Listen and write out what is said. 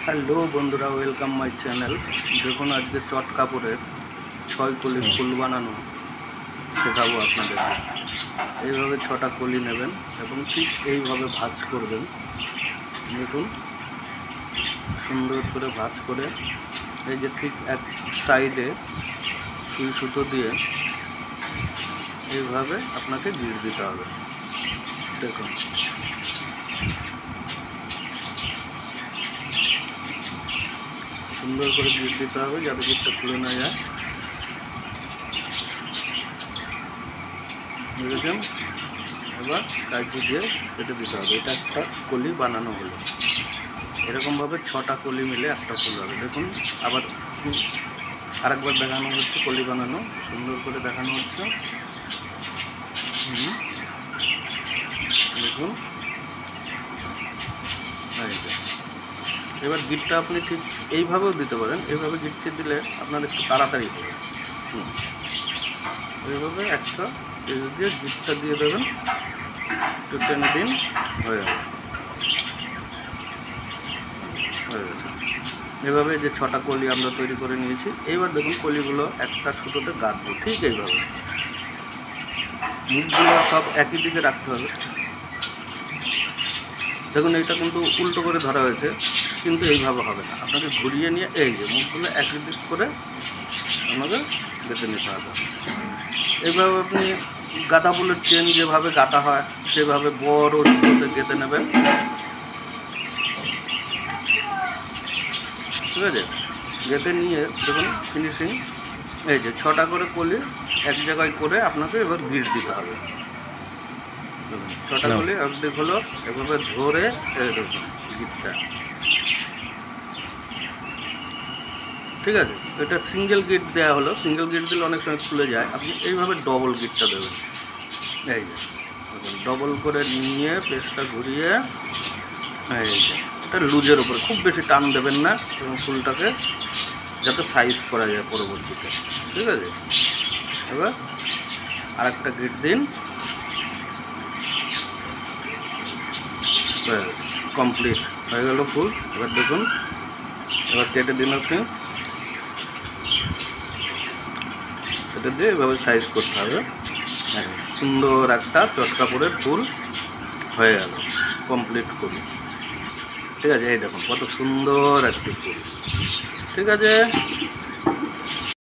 Hello বন্ধুরা, welcome my channel. দেখুন, আজকে চট কাপড়ের 6 কলি ফুল বানানো শেখাবো আপনাদেরকে। এইভাবে 6টা কলি নেবেন এবং ঠিক এইভাবে ভাঁজ করবেন। দেখুন, সুন্দর করে ভাঁজ করে এই যে ঠিক এক সাইডে সুই সুতো দিয়ে এইভাবে আপনাকে গিট দিতে হবে। দেখুন, সুন্দর করে গিট দিতে হবে যাতে গিটটা খুলে না যায়। বুঝেছেন? এবার কাঁচি দিয়ে কেটে দিতে হবে। এটা একটা কলি বানানো হলো। এরকমভাবে 6টা কলি মিলে একটা ফুল হবে। দেখুন, আবার আরেকবার দেখানো হচ্ছে কলি বানানো, সুন্দর করে দেখানো হচ্ছে। দেখুন, এবার গিটটা আপনি ঠিক এইভাবেও দিতে পারেন। এইভাবে গিটটি দিলে আপনার একটু তাড়াতাড়ি হবে। এইভাবে একটা পেজ দিয়ে গিটটা দিয়ে দেবেন, একটু টেনে দিন, হয়ে যাবে। হয়ে গেছে। এভাবে যে 6টা কলি আমরা তৈরি করে নিয়েছি। এইবার দেখুন, কলিগুলো একটা সুতোতে গাঁথবো ঠিক এইভাবে। মুখগুলো সব একই দিকে রাখতে হবে। দেখুন, এইটা কিন্তু উল্টো করে ধরা হয়েছে, কিন্তু এইভাবে হবে না। আপনাকে ঘুরিয়ে নিয়ে এই যে মুখগুলো একই দিক করে আমাকে গেঁথে নিতে হবে। এইভাবে আপনি গাঁদা ফুলের চেন যেভাবে গাঁথা হয় সেভাবে বড় সুতোতে গেঁথে নেবেন। ঠিক আছে? গেঁথে নিয়ে দেখুন ফিনিশিং। এই যে 6টা করে কলি এক জায়গায় করে আপনাকে এবার গিট দিতে হবে। দেখুন, 6টা কলি একদিক হলো, এভাবে ধরে এই দেখুন গিটটা। ঠিক আছে? এটা সিঙ্গেল গিট দেওয়া হলো। সিঙ্গেল গিট দিলে অনেক সময় খুলে যায়। আপনি এইভাবে ডবল গিটটা দেবেন। এই যে দেখুন, ডবল করে নিয়ে পেস্টটা ঘুরিয়ে এই যে এটা লুজের উপরে, খুব বেশি টান দেবেন না এবং ফুলটাকে যাতে সাইজ করা যায় পরবর্তীতে। ঠিক আছে? এবার আরেকটা গিট দিন, ব্যাস কমপ্লিট হয়ে গেল ফুল। এবার দেখুন, এবার কেটে দিন আপনি। কেটে দিয়ে এভাবে সাইজ করতে হবে। হ্যাঁ, সুন্দর একটা চট কাপড়ের ফুল হয়ে গেল, কমপ্লিট ফুল। ঠিক আছে? এই দেখুন কত সুন্দর একটি ফুল। ঠিক আছে?